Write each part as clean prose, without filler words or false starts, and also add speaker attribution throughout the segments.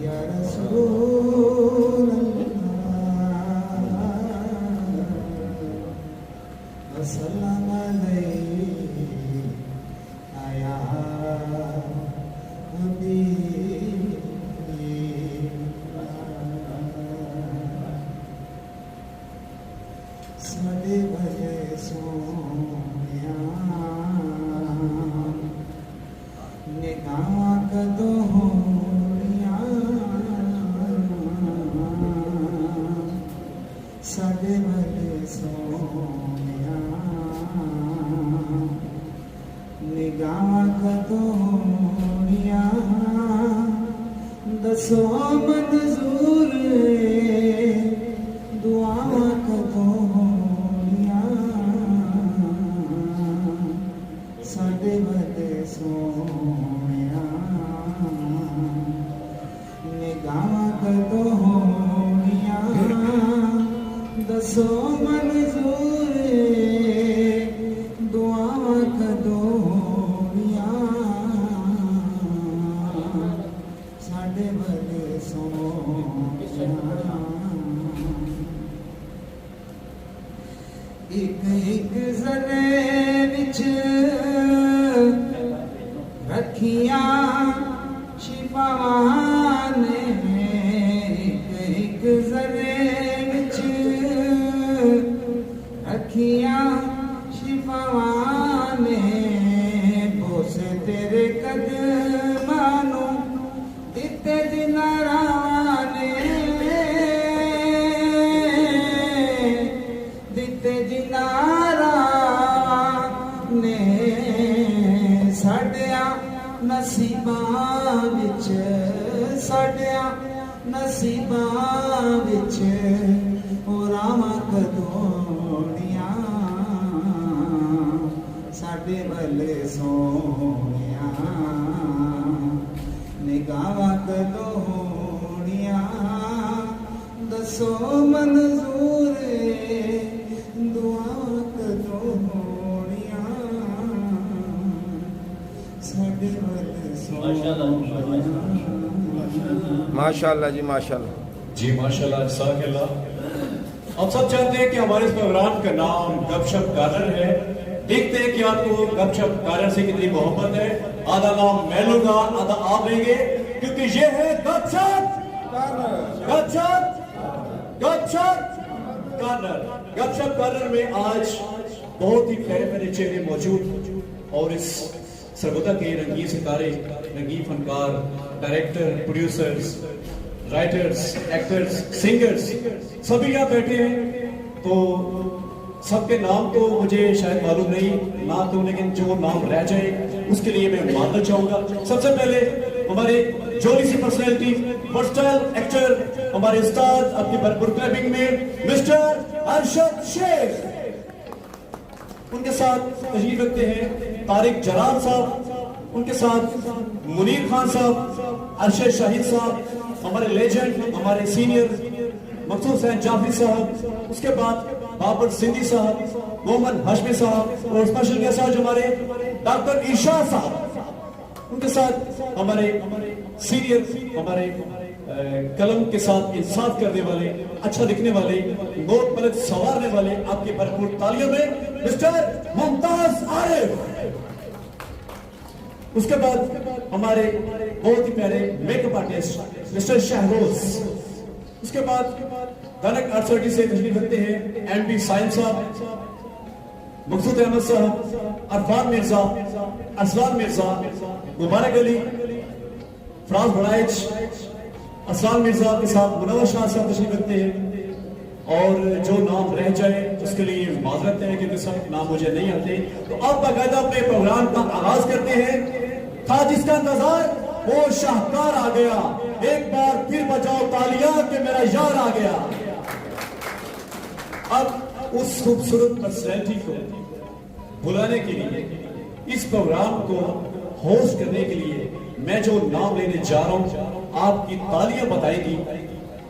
Speaker 1: یا رسول اللہ السلام علیکہ یا حبیب ساڈے بھلے سونیا نگاہ کدوں ہونیاں ساڈے بھلے سونیا نگاہ کدوں ہونیاں دسو منظور دعا کدوں ہونیاں ساڈے بھلے سونیا نگاہ کدوں ہونیاں دسو منظور دعا کدوں ہونیاں ساڈے بھلے سونیا ایک ایک ذرے وچ رکھیاں شفاواں نے ایک ایک ذرے وچ رکھیاں شفاواں نے بوسے تیرے قدماں نوں دتے جناراں نے دتے جناراں نے ساڈیاں نصیباں وچ ساڈیاں نصیباں وچ راواں کدوڑیاں ساڈے بھلے سونیاں نگاہ کدوڑیاں دسو منظور دعا کدوڑیاں ساڈے بھلے سونیاں
Speaker 2: ماشاءاللہ جی ماشاءاللہ
Speaker 3: جی ماشاءاللہ جزاک اللہ. ہم سب چاہتے ہیں کہ ہمارے اس پروگرام کا نام گپ شپ گارڈن ہے. دیکھتے ہیں کہ آپ کو گپ شپ گارڈن سے کتنی محبت ہے. آدھا نام میں لوں گا آدھا آپ لیں گے کیونکہ یہ ہے گپ شپ گپ شپ گپ شپ گارڈن. گپ شپ گارڈن میں آج بہت ہی پیارے پیارے چہرے موجود اور اس سرگودا کے رنگین ستارے رنگین فنکار director producers writers actors singers سبھی یہاں بیٹھے ہیں. تو سب کے نام تو مجھے شاید معلوم نہیں نہ تو لیکن جو نام رہ جائے اس کے لیے میں معذرت چاہوں گا. سب سے پہلے ہمارے جولی سی پرسنالٹی ورسٹائل ایکٹر ہمارے استاد اپنی بھرپور کلبنگ میں مسٹر ارشد شیخ. ان کے ساتھ تشریف رکھتے ہیں طارق جرار صاحب. ان کے ساتھ منیر خان صاحب ارشد شاہد صاحب ہمارے لیجنڈ ہمارے سینئر مقصود حسین جعفری صاحب. اس کے بعد بابر سندھی صاحب محمد ہاشمی صاحب اور اسپیشل گیسٹ جو ہمارے ڈاکٹر ارشاد صاحب. ان کے ساتھ ہمارے سینئر ہمارے قلم کے ساتھ انصاف کرنے والے اچھا لکھنے والے نوٹ پلک سنوارنے والے آپ کے بھرپور تالیوں میں مسٹر ممتاز عارف. اس کے بعد ہمارے بہت ہی پیارے make up artist mister Shahroz. اس کے بعد دھنک آرٹسٹی سے تشریف رکھتے ہیں ایم بی سائن صاحب مقصود احمد صاحب عرفان مرزا اسلام مرزا مبارک علی فراز بڑائچ اسلام مرزا کے ساتھ منور شاہ صاحب تشریف رکھتے ہیں. اور جو نام رہ جائے اس کے لیے معذرت ہے کہ سب نام مجھے نہیں آتے. تو اب باقاعدہ اپنے پروگرام کا آغاز کرتے ہیں. تھا جس کا انتظار وہ شاہکار آ گیا ایک بار پھر بجاؤ تالیاں کہ میرا یار آ گیا. اب اس خوبصورت پرسنالٹی کو بلانے کے لیے اس پروگرام کو ہوسٹ کرنے کے لیے میں جو نام لینے جا رہا ہوں آپ کی تالیاں بتائیں گی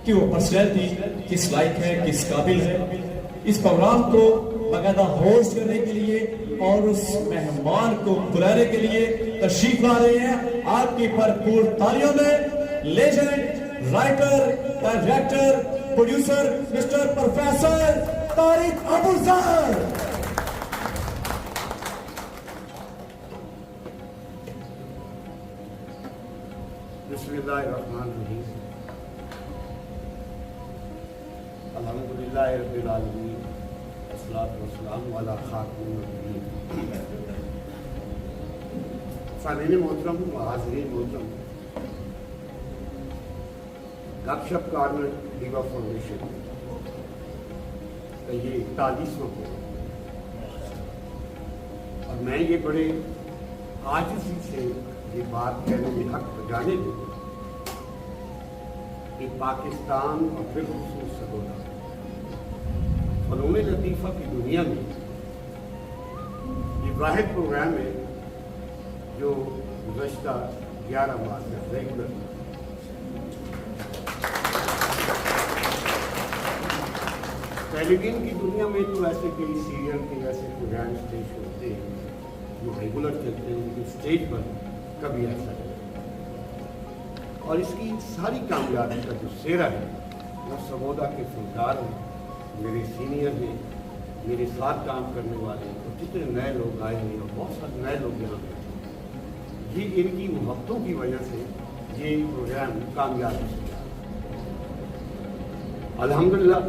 Speaker 3: کہ وہ پرسنالٹی کس لائق ہے کس قابل ہے. اس پروگرام کو باقاعدہ ہوسٹ کرنے کے لیے اور اس مہمان کو بلانے کے لیے تشریف لا رہے ہیں. آپ کی بھرپور تالیوں میں legend writer, director, producer mister professor Tariq Abuzar.
Speaker 2: بسم اللہ الرحمن الرحیم. الحمدللہ رب العالمین والصلاۃ والسلام علی خاتم النبیین. سامعین محترم و حاضرین محترم, گپ شپ کارنر دیوا فاؤنڈیشن کا یہ 41واں پروگرام, اور میں یہ بڑے عاجزی سے یہ بات کہنے میں حق بجانے دوں کہ پاکستان اور بالخصوص سگودا فنون لطیفہ کی دنیا میں یہ واحد پروگرام ہے جو گزشتہ 11 ماہ سے ریگولر ٹیلی ویژن کی دنیا میں تو ایسے کئی سیریل کے ایسے پروگرام اسٹیج ہوتے ہیں جو ریگولر چلتے ہیں, لیکن اسٹیج پر کبھی ایسا نہیں. اور اس کی ساری کامیابی کا جو سہرا ہے وہ سگودا کے فنکار ہیں, میرے سینئر ہیں, میرے ساتھ کام کرنے والے ہیں, اور جتنے نئے لوگ آئے ہیں اور بہت سارے نئے لوگ یہاں پہ, یہ ان کی محبتوں کی وجہ سے یہ پروگرام کامیابی سے جا رہا ہے. الحمدللہ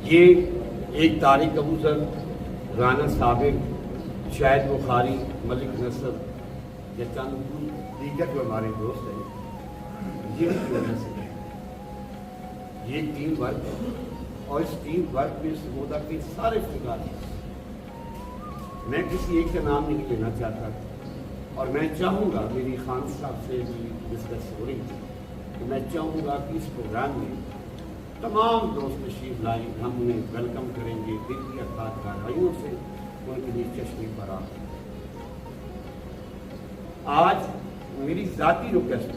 Speaker 2: یہ ایک طارق ابوذر, رانا سابق, شاہد بخاری, ملک نصر یا چند دیگر جو ہمارے دوست ہیں, یہ کی وجہ سے یہ ٹیم ورک ہے. اور اس ٹیم ورک میں سگودا کے سارے فنکار ہیں. میں کسی ایک کا نام نہیں لینا چاہتا, اور میں چاہوں گا, میری خان صاحب سے بھی ڈسکس ہو رہی تھی کہ میں چاہوں گا کہ اس پروگرام میں تمام دوست تشریف لائیں, ہم انہیں ویلکم کریں گے دل کی افراد کارروائیوں سے, ان کے لیے چشمے پر آج میری ذاتی ریکویسٹ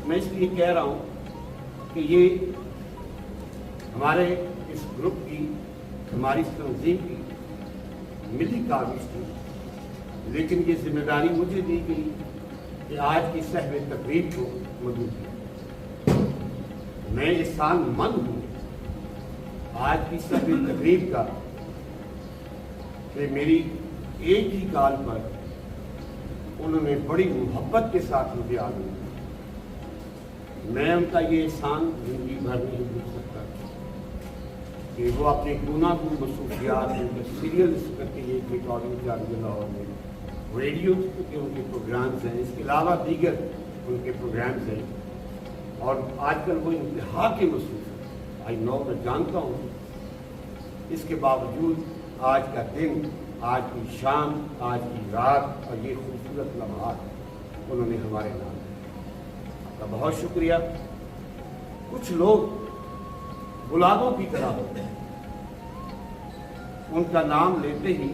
Speaker 2: میں اس لیے کہہ رہا ہوں کہ یہ ہمارے اس گروپ کی, ہماری اس تنظیم کی ملی کاوش تھی, لیکن یہ ذمہ داری مجھے دی گئی کہ آج کی صحب تقریب کو مدعو کیا. میں احسان مند ہوں آج کی صحب تقریب کا کہ میری ایک ہی کال پر انہوں نے بڑی محبت کے ساتھ مجھے آگے. میں ان کا یہ احسان زندگی بھر نہیں بھول سکتا کہ وہ اپنے گناگون مصروفیات سیریل کر کے یہ ریکارڈنگ جاری لاہور میں, ریڈیو کے ان کے پروگرامز ہیں, اس کے علاوہ دیگر ان کے پروگرامز ہیں, اور آج کل وہ انتہا کے مصروف ہیں. میں جانتا ہوں, اس کے باوجود آج کا دن, آج کی شام, آج کی رات اور یہ خوبصورت لمحات انہوں نے ہمارے نام دیا. آپ کا بہت شکریہ. کچھ لوگ گلابوں کی طرح ہوتے ہیں, ان کا نام لیتے ہی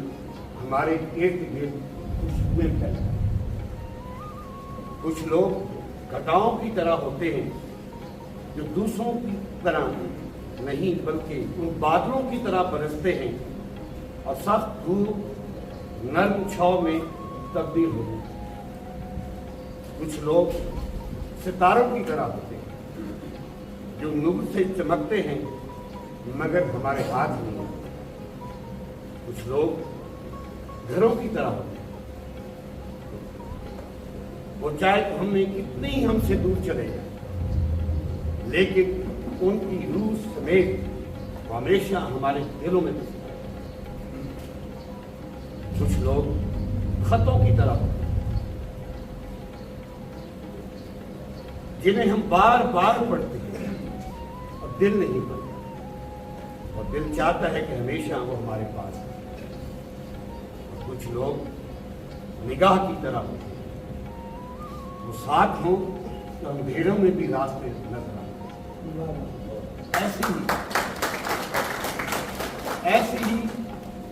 Speaker 2: ہمارے ارد گرد خوشبوئیں پھیلتی ہیں. کچھ لوگ گھٹاؤں کی طرح ہوتے ہیں جو دوسروں کی طرح نہیں بلکہ ان بادلوں کی طرح برستے ہیں اور سخت دھوپ نرم چھاؤں میں تبدیل ہوتے ہیں. کچھ لوگ ستاروں کی طرح ہوتے ہیں جو نور سے چمکتے ہیں مگر ہمارے ہاتھ نہیں ہوتے. کچھ لوگ گھروں کی طرح ہوتے ہیں, وہ چاہے تو ہم نے کتنے ہی ہم سے دور چلے جائیں لیکن ان کی روح سمیت وہ ہمیشہ ہمارے دلوں میں بستے ہیں. کچھ لوگ خطوں کی طرح ہوتے ہیں جنہیں ہم بار بار پڑھتے ہیں اور دل نہیں پڑھتا, اور دل چاہتا ہے کہ ہمیشہ وہ ہمارے پاس ہے. اور کچھ لوگ نگاہ کی طرح ہوتے ہیں, وہ ساتھ ہوں تو اندھیروں میں بھی راستے نظر آتے ہیں. ایسی ہی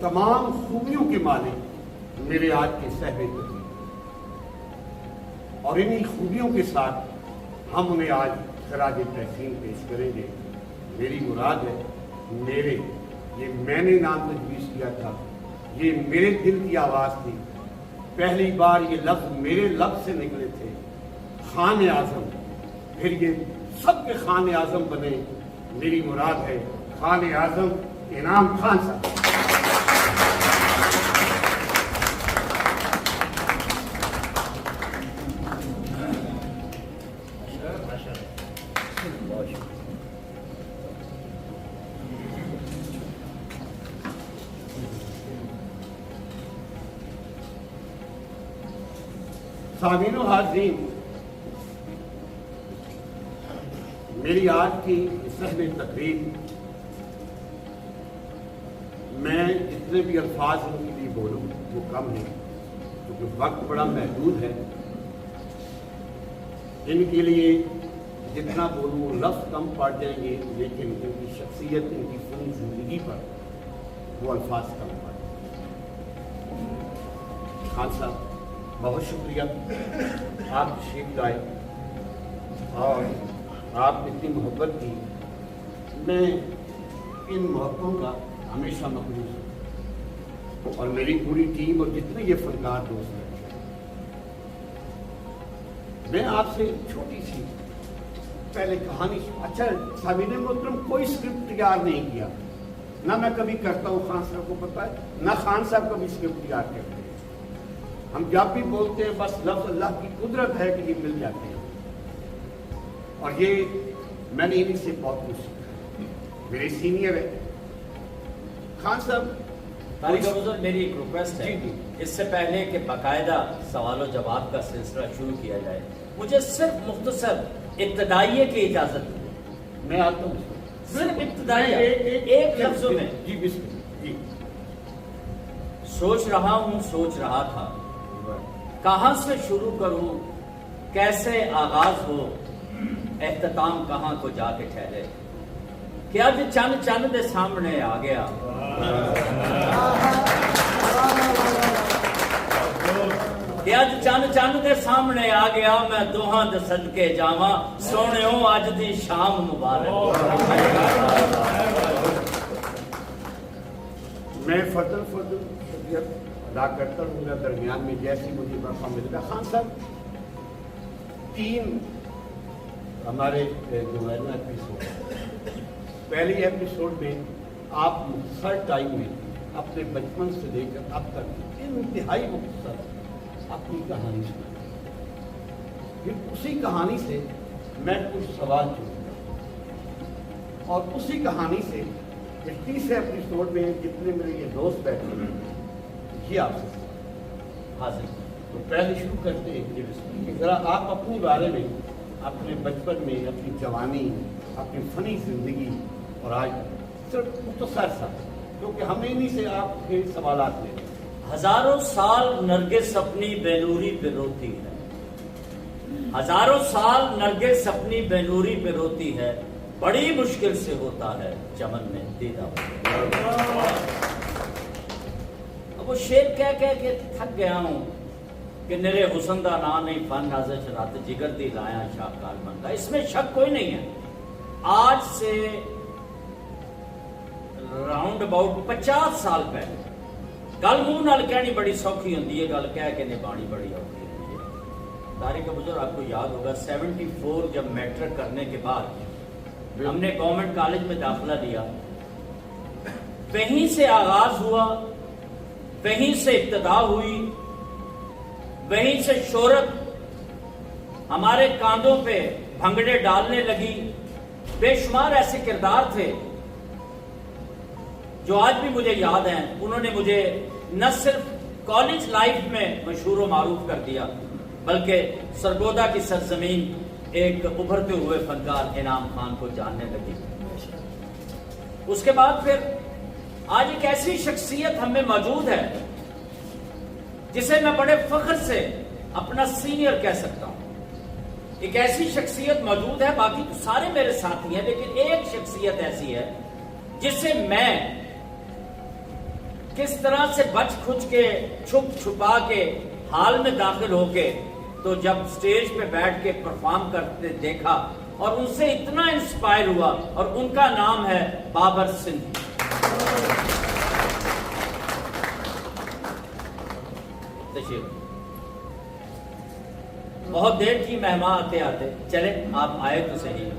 Speaker 2: تمام خوبیوں کے مالک میرے آج کے صحب تقریب, اور انہی خوبیوں کے ساتھ ہم انہیں آج خراج تحسین پیش کریں گے. میری مراد ہے میرے یہ میں نے نام تجویز کیا تھا، یہ میرے دل کی آواز تھی، پہلی بار یہ لفظ میرے لفظ سے نکلے تھے، خان اعظم، پھر یہ سب کے خان اعظم بنے، میری مراد ہے خان اعظم انعام خان صاحب۔ سامعین و حاضرین، میری آج کی صحن تقریر میں جتنے بھی الفاظ ان کے لیے بولوں وہ کم ہیں، کیونکہ وقت بڑا محدود ہے۔ ان کے لیے جتنا بولوں لفظ کم پڑ جائیں گے، لیکن ان کی شخصیت، ان کی پوری زندگی پر وہ الفاظ کم پڑ جائیں گے۔ خان صاحب بہت شکریہ، آپ تشریف لائے اور آپ نے اتنی محبت کی، میں ان محبتوں کا ہمیشہ مقبول ہوں، اور میری پوری ٹیم اور جتنے یہ فنکار دوست ہیں۔ میں آپ سے چھوٹی سی پہلے کہانی، اچھا سامعین محترم، کوئی اسکرپٹ تیار نہیں کیا، نہ میں کبھی کرتا ہوں، خان صاحب کو پتہ ہے، نہ خان صاحب کبھی اسکرپٹ تیار کرتے ہیں۔ ہم جب بھی بولتے ہیں بس لفظ اللہ کی قدرت ہے کہ یہ مل جاتے ہیں، اور یہ میں نے انہیں سے بہت کچھ سیکھا، میرے سینئر ہے خان صاحب۔
Speaker 4: طارق افضل، میری ایک ریکویسٹ ہے، اس سے پہلے کہ باقاعدہ سوال و جواب کا سلسلہ شروع کیا جائے، مجھے صرف مختصر ابتدائیے کی اجازت دیں۔
Speaker 2: میں آتا ہوں،
Speaker 4: صرف ابتدائیہ ایک لفظ میں۔
Speaker 2: جی بسم اللہ۔ جی
Speaker 4: سوچ رہا ہوں، سوچ رہا تھا، کہاں سے شروع کروں، کیسے آغاز ہو، اختتام کہاں کو جا کے ٹھہرے، کہ اج چند چند دے سامنے آ گیا، کہ اج چند چند دے سامنے آ گیا، میں دوہاں دے صدقے جاواں، سونےو اج دی شام مبارک۔
Speaker 2: میں فضل شکریہ ادا کرتا ہوں، میرا درمیان میں جیسی مجھے موقع مل گیا۔ خان صاحب، 3 ہمارے جو ہے نا ایپیسوڈ، پہلی ایپیسوڈ میں آپ مختصر ٹائم میں اپنے بچپن سے لے کر اب تک انتہائی مختصر اپنی کہانی سنائی، پھر اسی کہانی سے میں کچھ سوال چنوں گا، اور اسی کہانی سے پھر تیسرے ایپیسوڈ میں جتنے میرے یہ دوست بیٹھے ہیں یہ آپ سے
Speaker 4: حاضر۔
Speaker 2: تو پہلے شروع کرتے ہیں کہ ذرا آپ اپنے بارے میں، اپنے بچپن میں، اپنی جوانی، اپنی فنی زندگی اور آج صرف مختصر سا، کیونکہ ہم انہیں سے آپ کے سوالات لیں۔
Speaker 4: ہزاروں سال نرگس اپنی بینوری پہ روتی ہے، ہزاروں سال نرگس اپنی بینوری پہ روتی ہے، بڑی مشکل سے ہوتا ہے چمن میں دیدہ۔ اب وہ شعر کہہ کہہ کے تھک گیا ہوں کہ میرے حسن دا نا نہیں فن نازش رات جگر دی لایا شاہکار بنتا، اس میں شک کوئی نہیں ہے۔ آج سے راؤنڈ اباؤٹ 50 سال پہلے گل منہ نال کہنی بڑی سوکھی ہوتی ہے، گل کہہ کے نبھانی بڑی اوکھی ہوتی ہے۔ طارق افضل، آپ کو یاد ہوگا 74 جب میٹرک کرنے کے بعد ہم نے گورنمنٹ کالج میں داخلہ لیا، وہیں سے آغاز ہوا، وہیں سے ابتدا ہوئی، وہیں سے شہرت ہمارے کاندھوں پہ بھنگڑے ڈالنے لگی۔ بے شمار ایسے کردار تھے جو آج بھی مجھے یاد ہیں، انہوں نے مجھے نہ صرف کالج لائف میں مشہور و معروف کر دیا، بلکہ سرگودا کی سرزمین ایک ابھرتے ہوئے فنکار انعام خان کو جاننے لگی۔ اس کے بعد پھر آج ایک ایسی شخصیت ہم میں موجود ہے جسے میں بڑے فخر سے اپنا سینئر کہہ سکتا ہوں۔ ایک ایسی شخصیت موجود ہے، باقی تو سارے میرے ساتھی ہیں، لیکن ایک شخصیت ایسی ہے جسے میں کس طرح سے بچ کھچ کے، چھپ چھپا کے، حال میں داخل ہو کے، تو جب سٹیج پہ بیٹھ کے پرفارم کرتے دیکھا اور ان سے اتنا انسپائر ہوا، اور ان کا نام ہے بابر سندھ۔ تشریف بہت دیر کی مہمان آتے آتے چلے آپ آئے تو صحیح.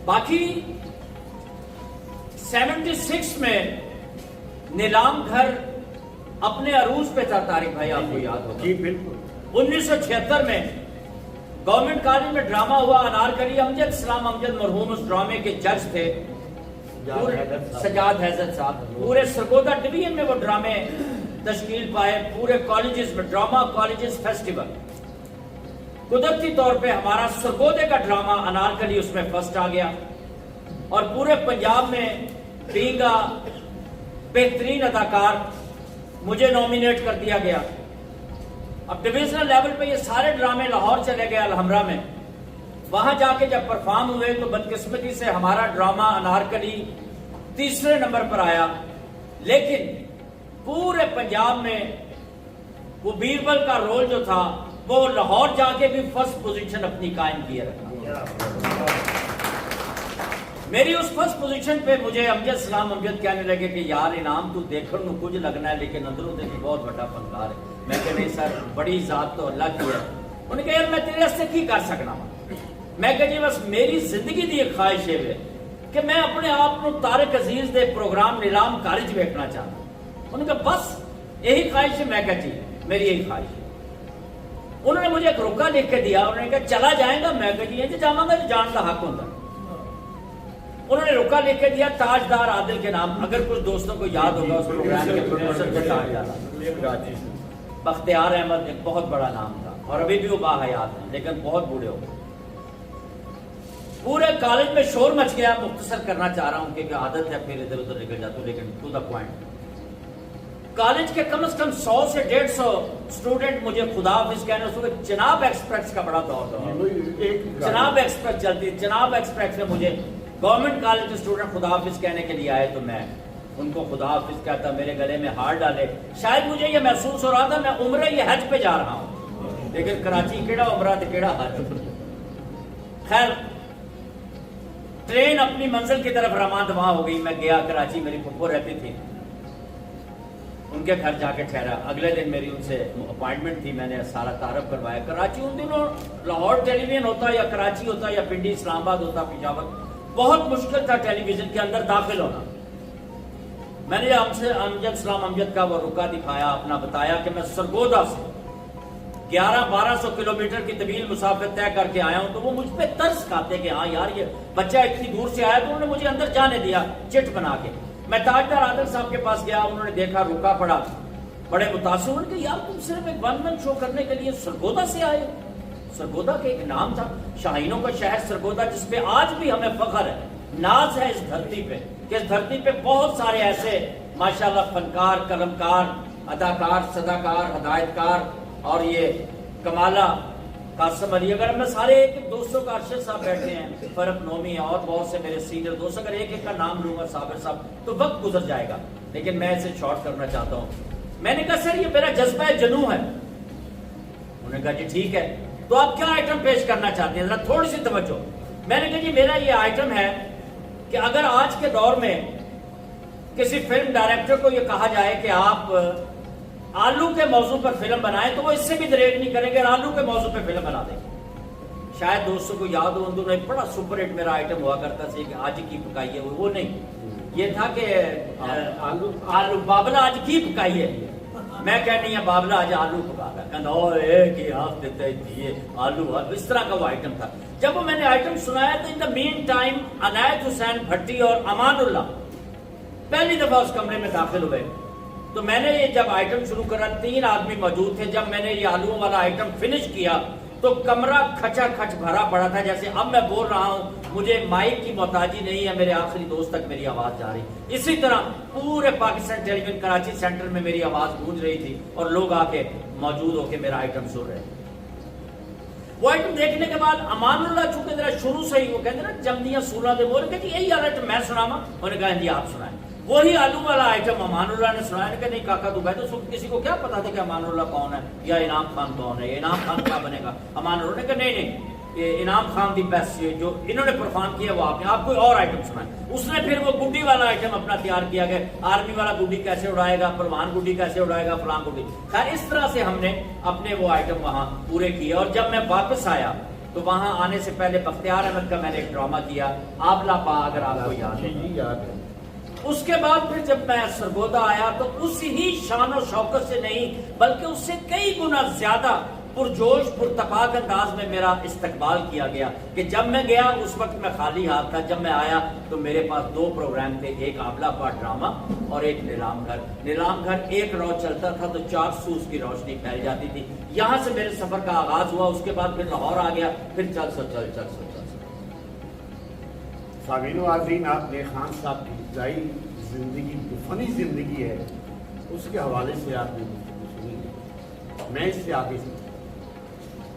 Speaker 4: باقی 76 میں نیلام گھر اپنے عروج پہ تھا طارق بھائی, آپ کو یاد ہوگا.
Speaker 2: جی بالکل.
Speaker 4: 1976 میں گورنمنٹ کالج میں ڈرامہ ہوا, انارکلی امجد اسلام امجد مرحوم اس ڈرامے کے جج تھے, سجاد حیدر صاحب. پورے سرگودا ڈویژن میں وہ ڈرامے تشکیل پائے, پورے کالجز میں ڈراما کالجز فیسٹیول. قدرتی طور پہ ہمارا سرگودے کا ڈرامہ انارکلی اس میں فرسٹ آ گیا, اور پورے پنجاب میں بینگ بہترین اداکار مجھے نومینیٹ کر دیا گیا. اب ڈویژنل لیول پہ یہ سارے ڈرامے لاہور چلے گئے الحمرہ میں. وہاں جا کے جب پرفارم ہوئے تو بدقسمتی سے ہمارا ڈرامہ انارکلی تیسرے نمبر پر آیا, لیکن پورے پنجاب میں وہ بیربل کا رول جو تھا وہ لاہور جا کے بھی فرسٹ پوزیشن اپنی قائم کیے رکھا. میری اس فرسٹ پوزیشن پہ مجھے امجد اسلام امجد کہنے لگے کہ یار انعام تو دیکھنے کو کچھ لگنا ہے لیکن اندروں دیکھ بہت بڑا فنکار ہے. میں کہ نہیں سر, بڑی ذات تو اللہ کی ہے. انہوں نے کہا یار میں تیرے سے کی کر سکنا. میں کہ جی بس میری زندگی دی ایک خواہش ہے کہ میں اپنے آپ کو طارق عزیز دے پروگرام نیلام کالج دیکھنا چاہتا ہوں. انہوں نے کہا بس یہی خواہش ہے. میں کہا جی میری یہی خواہش ہے. انہوں نے مجھے ایک روکا لکھ کے دیا, انہوں نے کہا چلا جائے گا. میں کہا جی جاؤں گا, جان کا حق ہوتا. انہوں نے روکا لکھ کے دیا تاجدار عادل کے نام. اگر کچھ دوستوں کو یاد ہوگا اس پروگرام کے پروڈیوسر کا تاجدار بختیار احمد ایک بہت بڑا نام تھا, اور ابھی بھی وہ باحیات ہیں لیکن بہت بوڑھے ہو گئے. پورے کالج میں شور مچ گیا. مختصر کرنا چاہ رہا ہوں کیونکہ عادت ہے پھر ادھر ادھر نکل جاتا ہوں, لیکن ٹو دا پوائنٹ. کالج کے کم از کم 100 سے 150 اسٹوڈنٹ مجھے خدا حافظ کہنے. اس وقت چناب ایکسپریس کا بڑا دور تھا, چناب ایکسپریس چلتی. چناب ایکسپریس میں مجھے گورنمنٹ کالج کے اسٹوڈنٹ خدا حافظ کہنے کے لیے آئے تو میں ان کو خدا حافظ کہتا, میرے گلے میں ہار ڈالے. شاید مجھے یہ محسوس ہو رہا تھا میں عمرہ یا حج پہ جا رہا ہوں, لیکن کراچی کیڑا عمرہ تو کیڑا حج. خیر ٹرین اپنی منزل کی طرف رواں دواں ہو گئی. میں گیا کراچی, میری پھپھو رہتی تھی, ان کے گھر جا کے ٹھہرا. اگلے دن میری ان سے اپوائنٹمنٹ تھی, میں نے سارا تعارف کروایا. کراچی ان دنوں لاہور ٹیلی ویژن ہوتا یا کراچی ہوتا یا پنڈی اسلام آباد ہوتا پشاور, بہت مشکل تھا ٹیلی ویژن کے اندر داخل ہونا. میں نے امجد اسلام امجد کا وہ رکا دکھایا, اپنا بتایا کہ میں سرگودا سے 1100-1200 کلومیٹر کی طویل مسافت طے کر کے آیا ہوں. تو وہ مجھ پہ ترس کھاتے کہ ہاں یار یہ بچہ اتنی دور سے آیا. تو انہوں نے مجھے اندر جانے دیا چٹ بنا کے. میں تاجدار عادل صاحب کے پاس گیا, انہوں نے دیکھا رکا پڑا, بڑے متاثر ہوئے کہ یار تم صرف ایک ون مین شو کرنے کے لیے سرگودا سے آئے. سرگودا کا ایک نام تھا, شاہینوں کا شہر سرگودا, جس پہ آج بھی ہمیں فخر ہے, ناز ہے اس دھرتی پہ کہ اس دھرتی پہ بہت سارے ایسے ماشاءاللہ فنکار, قلمکار, اداکار, صداکار, ہدایتکار, اور یہ کمالہ, قاسم علی, اگر میں سارے ایک ایک دوستوں کا, ارشد صاحب بیٹھے ہیں, فرق نومی اور بہت سے میرے سینئر دوست, اگر ایک ایک کا نام لوں گا صابر صاحب تو وقت گزر جائے گا, لیکن میں اسے شارٹ کرنا چاہتا ہوں. میں نے کہا سر یہ میرا جذبہ جنوں ہے. انہوں نے کہا جی ٹھیک ہے, تو آپ کیا آئٹم پیش کرنا چاہتے ہیں, ذرا تھوڑی سی توجہ. میں نے کہا جی میرا یہ آئٹم ہے کہ اگر آج کے دور میں کسی فلم ڈائریکٹر کو یہ کہا جائے کہ آپ آلو کے موضوع پر فلم بنائیں تو وہ اس سے بھی دریغ نہیں کریں گے, آلو کے موضوع پہ فلم بنا دیں گے. شاید دوستوں کو یاد ہو, اندر ایک بڑا سپر ہٹ میرا آئٹم ہوا کرتا تھا کہ آج کی پکائی ہے, وہ نہیں, یہ تھا کہ آلو بابلا آج کی پکائی ہے. میں کہنی ہے بابلا آج آلو پکا رہا, کہنا ایک ہی آپ دیتے دیے آلو, اس طرح کا وہ آئٹم تھا. جب وہ میں نے آئٹم سنایا تو ان دا مین ٹائم عنایت حسین بھٹی اور امان اللہ پہلی دفعہ اس کمرے میں داخل ہوئے. تو میں نے یہ جب آئٹم شروع کرا, 3 آدمی موجود تھے. جب میں نے یہ آلووں والا آئٹم فنش کیا تو کمرہ کھچا کھچ بھرا پڑا تھا. جیسے اب میں بول رہا ہوں, مجھے مائک کی محتاجی نہیں ہے, میرے آخری دوست تک میری آواز جا رہی. اسی طرح پورے پاکستان ٹیلی ویژن کراچی سینٹر میں میری آواز گونج رہی تھی اور لوگ آ کے موجود ہو کے میرا آئٹم سن رہے. وہ آئٹم دیکھنے کے بعد امان اللہ چونکہ ذرا شروع سے ہی وہ کہتے ہیں نا جمدیاں سولہ دے, بول کے جی یہی آئٹم میں سناواں. انہوں نے کہا جی آپ سنائیں. وہی آلو والا آئٹم امان اللہ نے سنایا. کہ نہیں کاکا تو بیٹھے, کسی کو کیا پتا تھا کہ امان اللہ کون ہے یا انعام خان کون ہے, انعام خان کیا بنے گا. امان اللہ نے کہا نہیں کہ انعام خان دی بیسٹ جو انہوں نے پرفارم کیا وہ آپ کوئی اور آئٹم سنائیں. اس نے پھر وہ گڈی والا آئٹم اپنا تیار کیا کہ آرمی والا گڈی کیسے اڑائے گا, پروان گڈی کیسے اڑائے گا, فلاں گڈی. خیر اس طرح سے ہم نے اپنے وہ آئٹم وہاں پورے کیے. اور جب میں واپس آیا تو وہاں آنے سے پہلے بختیار احمد کا میں نے ایک ڈرامہ کیا آبلا پا, اگر آپ کو یاد ہے.
Speaker 2: یاد ہے.
Speaker 4: اس کے بعد پھر جب میں سرگودا آیا تو اسی ہی شان و شوکت سے نہیں بلکہ اس سے کئی گنا زیادہ پرجوش پرتپاک انداز میں میرا استقبال کیا گیا کہ جب میں گیا اس وقت میں خالی ہاتھ تھا. جب میں آیا تو میرے پاس 2 پروگرام تھے, ایک آبلا پا ڈرامہ اور ایک نیلام گھر. نیلام گھر 1 رو چلتا تھا تو 4 سوز کی روشنی پھیل جاتی تھی. یہاں سے میرے سفر کا آغاز ہوا. اس کے بعد پھر لاہور آ گیا, پھر چل.
Speaker 2: سامعین و عازرین, آپ نے خان صاحب کی ابتدائی زندگی جو فنی زندگی ہے اس کے حوالے سے آپ نے گفتگو سنی. میں اس سے آگے سے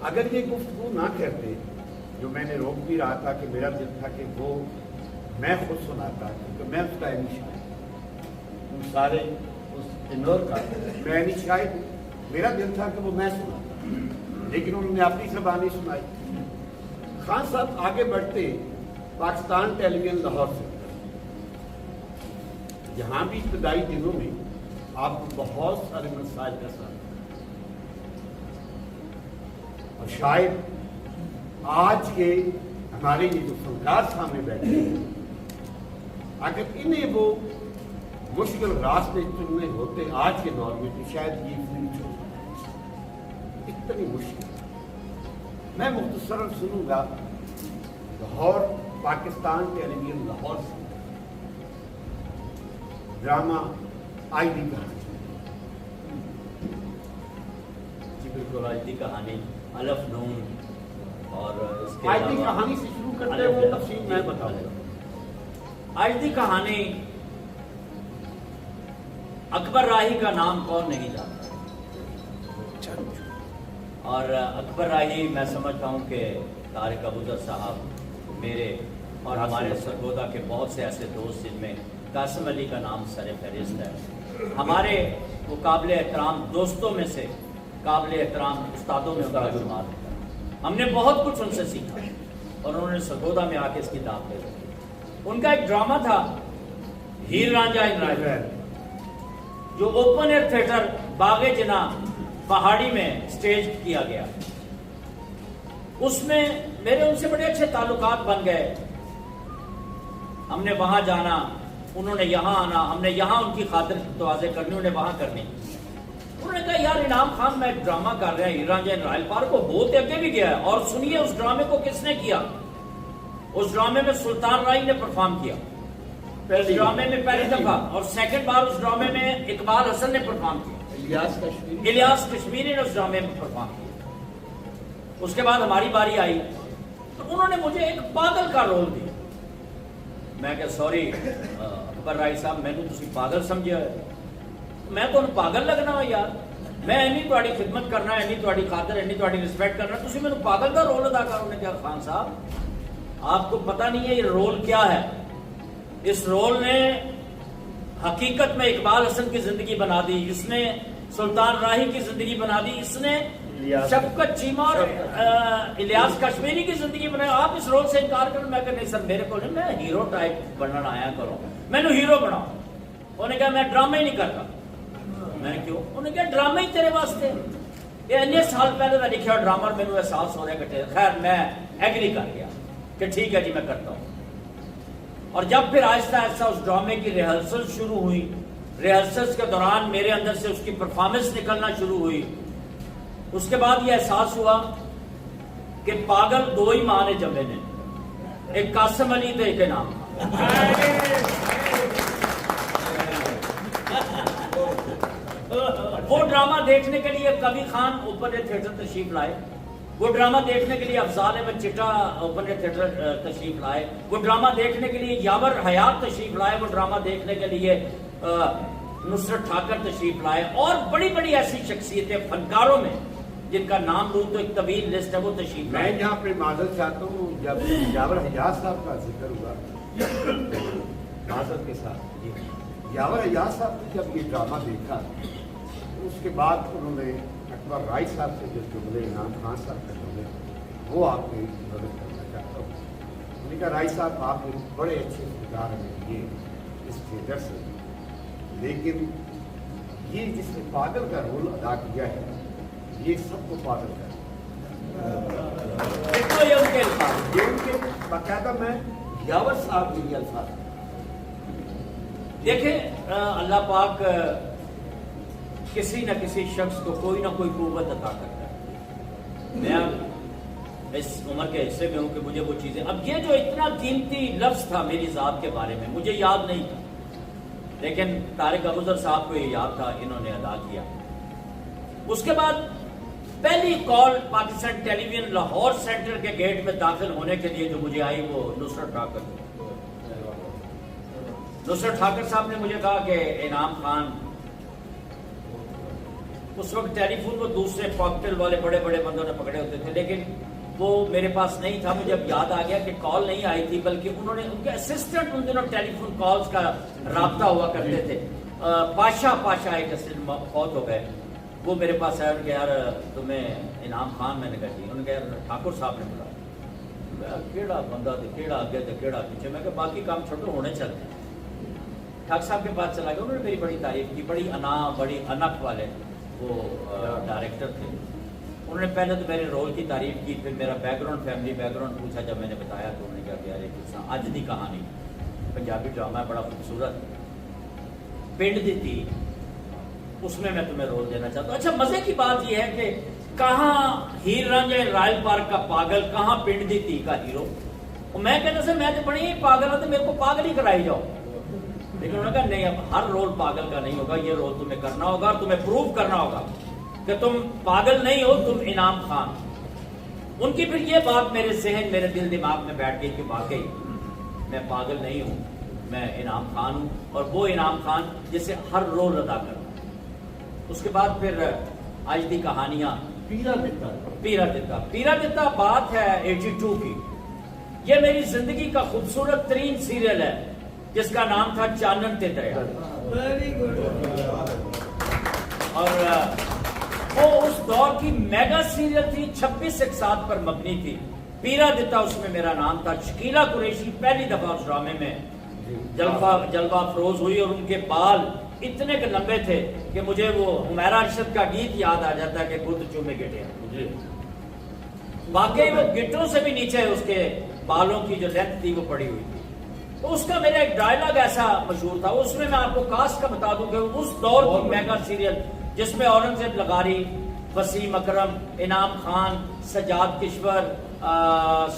Speaker 2: اگر یہ گفتگو نہ کرتے جو میں نے روک بھی رہا تھا کہ میرا دل تھا کہ وہ میں خود سناتا کیونکہ میں اس کا عینی شاعر ان سارے اس انور کا میں عینی شاعر ہوں. میرا دل تھا کہ وہ میں سناتا لیکن انہوں نے اپنی زبانی سنائی. خان صاحب آگے بڑھتے پاکستان ٹیلی ویژن لاہور سے یہاں بھی ابتدائی دنوں میں آپ کو بہت سارے مسائل کا سامنا اور شاید آج کے ہمارے یہ جو فنکار سامنے بیٹھے ہیں اگر انہیں وہ مشکل راستے چننے ہوتے آج کے دور میں تو شاید یہ فلم اتنی مشکل. میں مختصراً سنوں گا لاہور پاکستان ٹیلی ویژن لاہور سے ڈرامہ آئی ڈی کہانی.
Speaker 4: جی بالکل, آئی ڈی کہانی الف نون اور اس کے
Speaker 2: آئی ڈی کہانی سے شروع کرتے ہیں, وہ تفصیل میں بتاؤں گا.
Speaker 4: آئی ڈی کہانی اکبر راہی کا نام کون نہیں جانتا, اور اکبر راہی میں سمجھتا ہوں کہ طارق ابوذر صاحب میرے اور ہمارے سرگودا کے بہت سے ایسے دوست جن میں قاسم علی کا نام سر فہرست ہے. ہمارے وہ قابل احترام دوستوں میں سے قابل احترام استادوں میں ان کا شمار ہے. ہم نے بہت کچھ ان سے سیکھا اور انہوں نے سرگودا میں آ کے اس کی دعوت دے دی. ان کا ایک ڈرامہ تھا ہیر رانجھا ان رائے جو اوپن ایئر تھیٹر باغ جناح پہاڑی میں سٹیج کیا گیا. اس میں میرے ان سے بڑے اچھے تعلقات بن گئے. ہم نے وہاں جانا, انہوں نے یہاں آنا, ہم نے یہاں ان کی خاطر توازے کرنی, انہوں نے وہاں کرنی. انہوں نے کہا یار انعام خان میں ایک ڈرامہ کر رہے ہیں ہیر رانجھا رائل پارک کو, بہت آگے بھی گیا ہے. اور سنیے اس ڈرامے کو کس نے کیا. اس ڈرامے میں سلطان رائی نے پرفارم کیا اس ڈرامے میں پہلی دفعہ, اور سیکنڈ بار اس ڈرامے میں اقبال حسن نے پرفارم کیا, الیاس کشمیری نے اس ڈرامے میں پرفارم کیا. اس کے بعد ہماری باری آئی تو انہوں نے مجھے ایک پاگل کا رول دیا. میں کہ سوری اکبر رائی صاحب میں نے تسی پاگل سمجھا ہے, میں تو پاگل لگنا ہو یار, میں اینی تہاڈی خدمت کرنا, اینی تہاڈی خاطر, اینی تہاڈی رسپیکٹ کرنا, تسی مینوں پاگل کا رول ادا کرو. نے کہا خان صاحب آپ کو پتہ نہیں ہے یہ رول کیا ہے. اس رول نے حقیقت میں اقبال حسن کی زندگی بنا دی, اس نے سلطان راہی کی زندگی بنا دی, اس نے شفقت چیمہ اور الیاس کشمیری کی زندگی بنائی. آپ اس رول سے انکار کریں. میں کہ نہیں سر میرے کو نہیں, میں ہیرو ٹائپ بننا آیا کروں, میں نے ہیرو بناؤ. انہوں نے کہا میں ڈرامہ ہی نہیں کرتا. میں کیوں؟ انہوں نے کہا ڈرامہ ہی تیرے واسطے, یہ اتنے سال پہلے کا لکھا ڈرامہ, میرے احساس ہو رہا ہے. خیر میں ایگری کر گیا کہ ٹھیک ہے جی میں کرتا ہوں. اور جب پھر آہستہ آہستہ اس ڈرامے کی ریہرسل شروع ہوئی, ریہرسلس کے دوران میرے اندر سے اس کی پرفارمنس نکلنا شروع ہوئی. اس کے بعد یہ احساس ہوا کہ پاگل 2 ہی ماں نے جمے نے, ایک قاسم علی تھے, ایک انعام. وہ ڈرامہ دیکھنے کے لیے کبھی خان اوپن ایئر تھیٹر تشریف لائے, وہ ڈرامہ دیکھنے کے لیے افضال احمد چٹا اوپن ایئر تھیٹر تشریف لائے, وہ ڈرامہ دیکھنے کے لیے یاور حیات تشریف لائے, وہ ڈرامہ دیکھنے کے لیے نصرت ٹھاکر تشریف لائے, اور بڑی بڑی ایسی شخصیتیں فنکاروں میں جن کا نام لوں تو ایک طویل لسٹ ہے, وہ تشریف لائے.
Speaker 2: میں یہاں پہ معذرت چاہتا ہوں, جب یاور حیات صاحب کا ذکر ہوا معذرت کے ساتھ, یاور حیات صاحب نے جب یہ ڈرامہ دیکھا اس کے بعد انہوں نے اکبر رائی صاحب سے جو جملے انعام خان صاحب کا جملے وہ آپ کی مدد کرنا چاہتا ہوں. میں نے کہا رائی صاحب آپ نے بڑے اچھے کردار میں یہ اس تھیٹر سے، لیکن یہ جس نے پاگل کا رول ادا کیا ہے یہ سب کو پاگل کر
Speaker 4: یہ ان کے الفاظ.
Speaker 2: یہ ان کے باقاعدہ میں یاور صاحب کے یہ الفاظ.
Speaker 4: دیکھیں اللہ پاک کسی نہ کسی شخص کو کوئی نہ کوئی قوت عطا کرتا ہے. میں اب اس عمر کے حصے میں ہوں کہ مجھے وہ چیزیں، اب یہ جو اتنا قیمتی لفظ تھا میری ذات کے بارے میں مجھے یاد نہیں تھا، لیکن طارق ابوذر صاحب کو یہ یاد تھا، انہوں نے ادا کیا. اس کے بعد پہلی کال پاکستان ٹیلی ویژن لاہور سینٹر کے گیٹ میں داخل ہونے کے لیے جو مجھے آئی وہ نصرت ٹھاکر صاحب نے مجھے کہا کہ انعام خان، اس وقت ٹیلی فون وہ دوسرے کاکٹیل والے بڑے بڑے بندوں نے پکڑے ہوتے تھے، لیکن وہ میرے پاس نہیں تھا. مجھے اب یاد آ گیا کہ کال نہیں آئی تھی، بلکہ انہوں نے ان کے اسسٹنٹ ان دنوں ٹیلی فون کالز کا رابطہ ہوا کرتے تھے. پاشا ایک اسسٹنٹ فوت ہو گئے، وہ میرے پاس آیا کہ یار تمہیں انعام خان، میں نے کہا جی. انہوں نے کہا یار ٹھاکر صاحب نے بولا. کیڑا بندہ تھے، کیڑا آگے تھے کیڑا پیچھے. میں کہا باقی کام چھوٹو ہونے چلتے ہیں. ٹھاکر صاحب کے پاس چلا گیا، انہوں نے میری بڑی تعریف کی، بڑی انف والے وہ ڈائریکٹر تھے. انہوں نے پہلے تو میرے رول کی تعریف کی، پھر میرا back ground family back ground پوچھا. جب میں نے بتایا تو انہوں نے کہا کہ یار ایک اج دی کہانی پنجابی ڈرامہ ہے بڑا خوبصورت، پنڈ دی تھی، اس میں تمہیں رول دینا چاہتا ہوں. اچھا مزے کی بات یہ ہے کہ کہاں ہیر رانجھا رائل پارک کا پاگل، کہاں پنڈ دی تھی کا ہیرو. میں کہتا سے میں تو بڑی ہی پاگل ہوں تو میرے کو پاگل ہی کرائی جاؤ. لیکن انہوں نے کہا نہیں، اب ہر رول پاگل کا نہیں ہوگا، یہ رول تمہیں کرنا ہوگا، تمہیں پروو کرنا ہوگا کہ تم پاگل نہیں ہو، تم انعام خان. ان کی پھر یہ بات میرے ذہن میرے دل دماغ میں بیٹھ گئی کہ واقعی میں پاگل نہیں ہوں، میں انعام خان ہوں، اور وہ انعام خان جسے ہر رول ادا کرنا. اس کے بعد پھر آج دی کہانیاں پیرا دتا بات ہے 82 کی. یہ میری زندگی کا خوبصورت ترین سیریل ہے جس کا نام تھا چانن تے دریا. اور وہ اس دور کی میگا سیریل تھی، 26 اقساط پر مبنی تھی. پیرا دتا اس میں میرا نام تھا. شکیلا قریشی پہلی دفعہ اس ڈرامے میں جلوہ افروز ہوئی، اور ان کے بال اتنے کے لمبے تھے کہ مجھے وہ حمیرہ ارشد کا گیت یاد آ جاتا ہے کہ خود چومے گٹے. واقعی وہ گٹوں سے بھی نیچے اس کے بالوں کی جو لینتھ تھی وہ پڑی ہوئی تھی. تو اس کا میرا ایک ڈائلاگ ایسا مشہور تھا، اس میں آپ کو کاسٹ کا بتا دوں کہ اس دور کی میگا سیریل جس میں اورنگزیب لغاری، وسیم اکرم، انعام خان، سجاد کشور،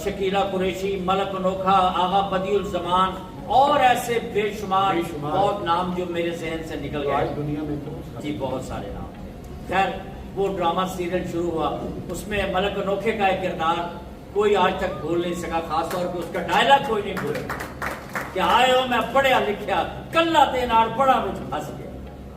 Speaker 4: شکیلا قریشی، ملک انوکھا، آغا بدیع الزمان اور ایسے بے شمار بہت نام جو میرے ذہن سے نکل گئے
Speaker 2: دنیا میں
Speaker 4: جی، بہت سارے نام تھے. خیر وہ ڈرامہ سیریل شروع ہوا، اس میں ملک انوکھے کا ایک کردار کوئی آج تک بھول نہیں سکا، خاص طور پہ اس کا ڈائلاگ کوئی نہیں بھولے کہ آئے ہو میں پڑھیا لکھیا کلا تے نال پڑھا مجھ پھنس گیا.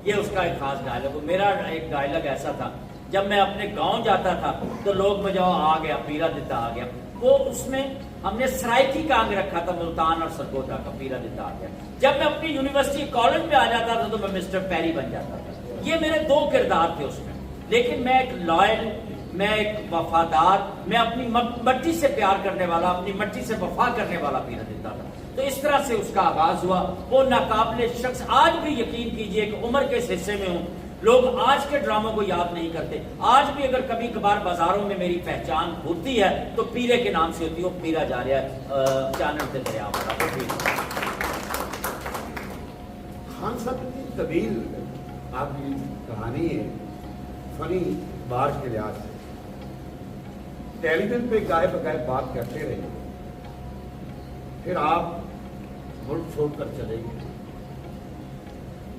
Speaker 4: یہ اس کا ایک خاص ڈائلاگ. میرا ایک ڈائلاگ ایسا تھا، جب میں اپنے گاؤں جاتا تھا تو لوگ مجھے آ گیا پیرا دتا آ گیا. وہ اس میں ہم نے سرائکی کا انگ رکھا تھا، ملتان اور سرگودا کا. پیرا دتا آ گیا. جب میں اپنی یونیورسٹی کالج میں آ جاتا تھا تو میں مسٹر پیری بن جاتا تھا. یہ میرے 2 کردار تھے اس میں. لیکن میں ایک لائل، میں ایک وفادار، میں اپنی مٹی سے پیار کرنے والا، اپنی مٹی سے وفا کرنے والا پیرا دتا تھا. تو اس طرح سے اس کا آغاز ہوا. وہ ناقابل شخص، آج بھی یقین کیجئے کہ عمر کے اس حصے میں ہوں، لوگ آج کے ڈراموں کو یاد نہیں کرتے. آج بھی اگر کبھی کبھار بازاروں میں میری پہچان ہوتی ہے تو پیرے کے نام سے ہوتی ہے. وہ پیرا جا رہا ہے چانن تے دریا والا.
Speaker 2: خان صاحب کی طویل آپ کی کہانی ہے، فنی بار کے لحاظ سے ٹیلی ویژن پہ گائے بگائے بات کرتے رہے، پھر آپ ملک چھوڑ کر چلے گئے.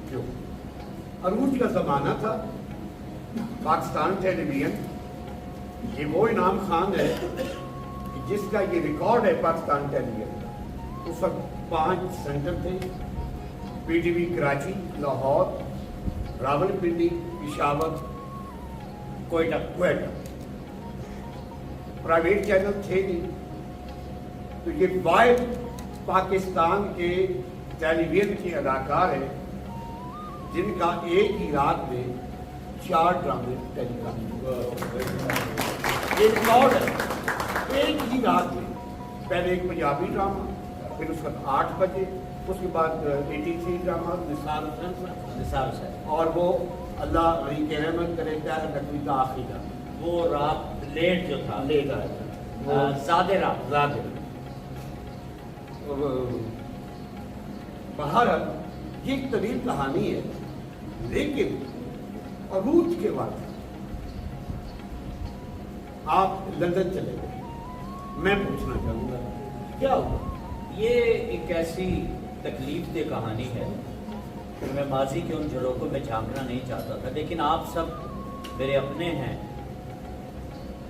Speaker 2: کیوں؟ عروج کا زمانہ تھا پاکستان ٹیلی ویژن. یہ وہ انعام خان ہے جس کا یہ ریکارڈ ہے پاکستان ٹیلی ویژن کا. اس وقت 5 سینٹر تھے، P T V Karachi, Lahore, Rawal Pindi, Peshawar, Quetta. Private channel تھے نہیں. تو یہ واحد پاکستان کے ٹیلی ویژن کے اداکار ہیں جن کا ایک ہی رات میں 4 ڈرامے ٹیلی کاسٹ.
Speaker 4: یہ ریکارڈ ہے.
Speaker 2: ایک ہی رات میں پہلے ایک پنجابی ڈرامہ، پھر اس وقت 8 بجے، اس کے بعد 83 ڈرامہ نثار حسین صاحب،
Speaker 4: نثار حسین،
Speaker 2: اور وہ اللہ علی کے رحمت کرے پیارا نقوی کا آخری ڈرامہ
Speaker 4: وہ رات لیٹ جو تھا،
Speaker 2: لے گا
Speaker 4: زیادہ رات،
Speaker 2: زیادہ باہر یہ ایک طویل کہانی ہے، لیکن عروج کے بعد آپ لندن چلے گئے، میں پوچھنا چاہوں گا کیا ہوا؟
Speaker 4: یہ ایک ایسی تکلیف دہ کہانی ہے کہ میں ماضی کے ان جھروکوں میں جھانکنا نہیں چاہتا تھا، لیکن آپ سب میرے اپنے ہیں،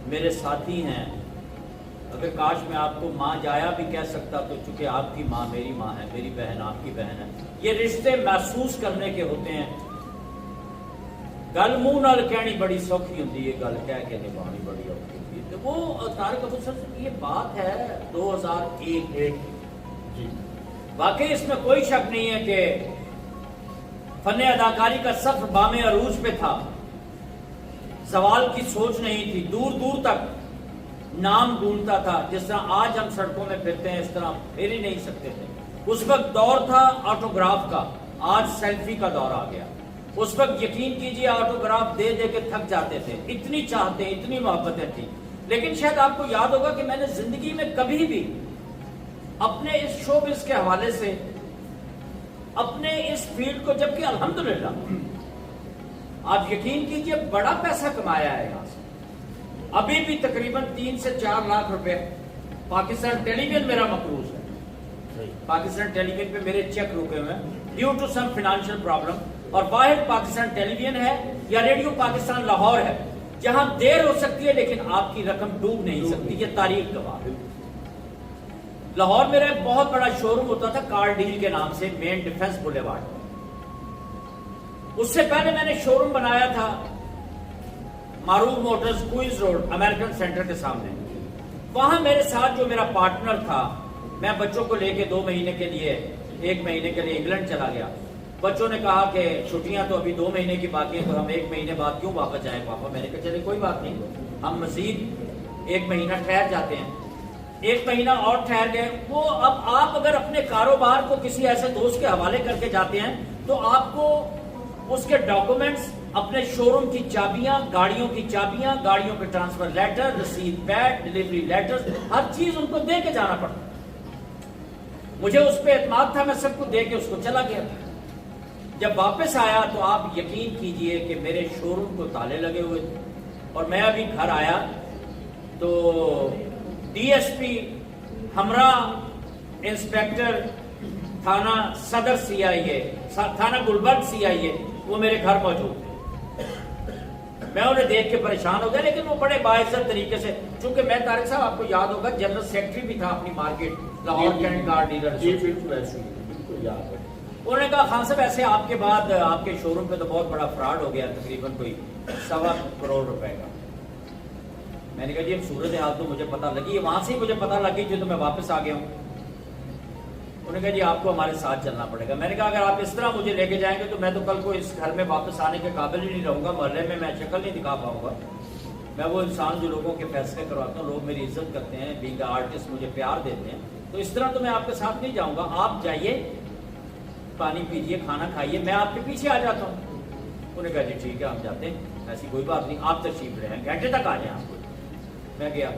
Speaker 4: میرے ساتھی ہیں۔ اگر کاش میں آپ کو ماں جایا بھی کہہ سکتا تو چونکہ آپ کی ماں میری ماں ہے، میری بہن آپ کی بہن ہے، یہ رشتے محسوس کرنے کے ہوتے ہیں۔ گل منہ نال کہنی بڑی سوکھی ہوتی ہے، گل کہہ کے نبھانی بڑی اوکھی ہوتی ہے۔ تو وہ طارق ابو سر سے یہ بات ہے 2001
Speaker 2: جی
Speaker 4: واقعی اس میں کوئی شک نہیں ہے کہ فن اداکاری کا سفر بام عروج پہ تھا، زوال کی سوچ نہیں تھی، دور دور تک نام ڈھونڈتا تھا، جس طرح آج ہم سڑکوں میں پھرتے ہیں اس طرح پھر ہی نہیں سکتے تھے۔ اس وقت دور تھا آٹوگراف کا، آج سیلفی کا دور آ گیا۔ اس وقت یقین کیجئے آٹوگراف دے دے کے تھک جاتے تھے، اتنی چاہتے اتنی محبتیں تھیں۔ لیکن شاید آپ کو یاد ہوگا کہ میں نے زندگی میں کبھی بھی اپنے اس شوبز کے حوالے سے، اپنے اس فیلڈ کو، جبکہ الحمدللہ آپ یقین کیجئے بڑا پیسہ کمایا ہے یہاں سے، ابھی بھی تقریباً 3 سے 4 لاکھ روپے پاکستان ٹیلی ویژن میرا مقروض ہے، پاکستان ٹیلی ویژن پہ میرے چیک رکے ہوئے ہیں due to some financial problem, اور واحد پاکستان ٹیلی ویژن ہے یا ریڈیو پاکستان لاہور ہے جہاں دیر ہو سکتی ہے لیکن آپ کی رقم ڈوب نہیں سکتی، یہ تاریخ گواہ ہے۔ لاہور میرا ایک بہت بڑا شو روم ہوتا تھا کار ڈیل کے نام سے، مین ڈیفنس بولیوارڈ۔ اس سے پہلے میں نے شو روم بنایا تھا معروف Motors quiz road American centre کے سامنے۔ وہاں میرے ساتھ جو میرا پارٹنر تھا، میں بچوں کو لے کے 2 مہینے کے لیے 1 مہینے کے لیے انگلینڈ چلا گیا۔ بچوں نے کہا کہ چھٹیاں تو ابھی 2 مہینے کی باقی ہیں، تو ہم 1 مہینے بعد کیوں واپس جائیں پاپا؟ میں نے کہا چلے کوئی بات نہیں، ہم مزید 1 مہینہ ٹھہر جاتے ہیں۔ 1 مہینہ اور ٹھہر گئے۔ وہ اب آپ اگر اپنے کاروبار کو کسی ایسے دوست کے حوالے کر کے جاتے ہیں تو آپ کو اس کے ڈاکومنٹس، اپنے شو روم کی چابیاں، گاڑیوں کی چابیاں، گاڑیوں کے ٹرانسفر لیٹر، رسید پیڈ، ڈلیوری لیٹر، ہر چیز ان کو دے کے جانا پڑتا۔ مجھے اس پہ اعتماد تھا، میں سب کو دے کے اس کو چلا گیا۔ جب واپس آیا تو آپ یقین کیجئے کہ میرے شو روم کو تالے لگے ہوئے تھے، اور میں ابھی گھر آیا تو ڈی ایس پی ہمراہ انسپیکٹر تھانہ صدر CIA، تھانہ گلبرگ CIA، وہ میرے گھر موجود تھے۔ میں انہیں دیکھ کے پریشان ہو گیا، لیکن وہ بڑے باعزت طریقے سے، چونکہ میں طارق صاحب آپ کو یاد ہوگا جنرل سیکرٹری بھی تھا اپنی market Lahore cantt car dealer.
Speaker 2: جی بالکل ایسے ہی، بالکل یاد ہے۔
Speaker 4: انہوں نے کہا خان صاحب ایسے آپ کے بعد آپ کے شو روم پہ تو بہت بڑا فراڈ ہو گیا، تقریباً کوئی 1.25 کروڑ روپے کا۔ میں نے کہا جی اب صورتحال تو مجھے پتہ لگی ہے، وہاں سے ہی مجھے پتہ لگی تھی تو میں واپس آ گیا ہوں۔ انہوں نے کہا جی آپ کو ہمارے ساتھ چلنا پڑے گا۔ میں نے کہا اگر آپ اس طرح مجھے لے کے جائیں گے تو میں تو کل کو اس گھر میں واپس آنے کے قابل ہی نہیں رہوں گا، محلے میں میں شکل نہیں دکھا پاؤں گا۔ میں وہ انسان جو لوگوں کے فیصلے کرواتا ہوں، لوگ میری عزت کرتے ہیں، بینگ آرٹسٹ مجھے پیار دیتے ہیں، تو اس طرح تو میں آپ کے ساتھ نہیں جاؤں گا۔ آپ جائیے، پانی پیجیے، کھانا کھائیے، میں آپ کے پیچھے آ جاتا ہوں۔ انہوں نے کہا جی ٹھیک ہے ہم جاتے ہیں، ایسی کوئی بات نہیں، آپ تشریف لے آئیں، گھنٹے تک آ جائیں آپ کو۔ میں گیا،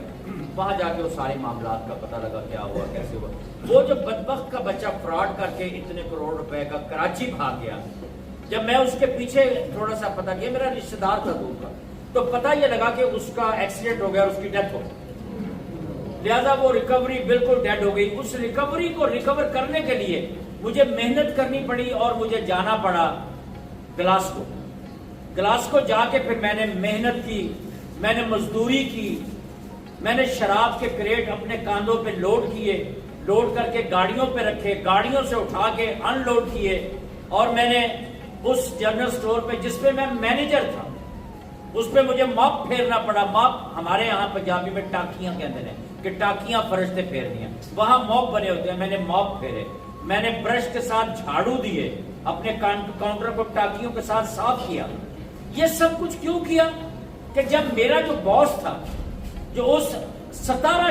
Speaker 4: وہاں جا کے وہ سارے معاملات کا پتہ لگا کیا ہوا کیسے ہوا۔ وہ جو بدبخت کا بچہ فراڈ کر کے اتنے کروڑ روپے کا کراچی بھاگ گیا، جب میں اس کے پیچھے تھوڑا سا پتہ کیا، میرا رشتہ دار تھا دور کا، تو پتہ یہ لگا کہ اس کا ایکسیڈنٹ ہو گیا اور اس کی ڈیتھ ہو گئی، لہذا وہ ریکوری بالکل ڈیڈ ہو گئی۔ اس ریکوری کو ریکور کرنے کے لیے مجھے محنت کرنی پڑی اور مجھے جانا پڑا گلاسکو۔ گلاسکو جا کے پھر میں نے محنت کی، میں نے مزدوری کی، میں نے شراب کے کریٹ اپنے کاندھوں پہ لوڈ کیے، لوڈ کر کے گاڑیوں پہ رکھے، گاڑیوں سے اٹھا کے ان لوڈ کیے، اور میں نے اس جنرل سٹور پہ جس پہ میں مینیجر تھا اس پہ مجھے موپ پھیرنا پڑا۔ موپ ہمارے یہاں پنجابی میں ٹاکیاں کہتے ہیں کہ ٹاکیاں فرشتے پھیرنی ہیں، وہاں موپ بنے ہوتے ہیں، میں نے موپ پھیرے، میں نے برش کے ساتھ جھاڑو دیے، اپنے کاؤنٹر کو ٹاکیوں کے ساتھ صاف کیا۔ یہ سب کچھ کیوں کیا کہ جب میرا جو باس تھا، جو اس 17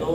Speaker 4: 2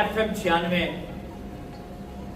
Speaker 4: FM 96।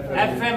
Speaker 4: FM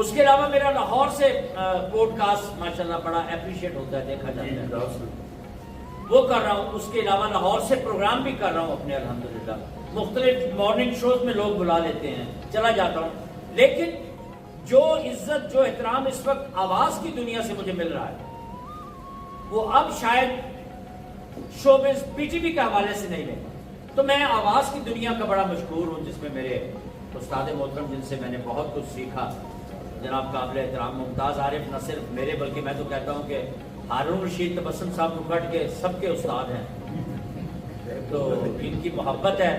Speaker 4: اس کے علاوہ میرا لاہور سے پوڈ کاسٹ ماشاءاللہ بڑا اپریشیٹ ہوتا ہے، دیکھا جاتا ہے، وہ کر رہا ہوں. اس کے علاوہ لاہور سے پروگرام بھی کر رہا ہوں اپنے الحمدللہ. مختلف مارننگ شوز میں لوگ بلا لیتے ہیں، چلا جاتا ہوں. لیکن جو عزت جو احترام اس وقت آواز کی دنیا سے مجھے مل رہا ہے وہ اب شاید شوبز پی ٹی وی کے حوالے سے نہیں ملتا. تو میں آواز کی دنیا کا بڑا مشکور ہوں، جس میں میرے استاد محترم جن سے میں نے بہت کچھ سیکھا، جناب قابل احترام ممتاز عارف، نہ صرف میرے بلکہ میں تو کہتا ہوں کہ ہارون رشید تبسم صاحب کو کٹ کے سب کے استاد ہیں، تو ان کی محبت ہے.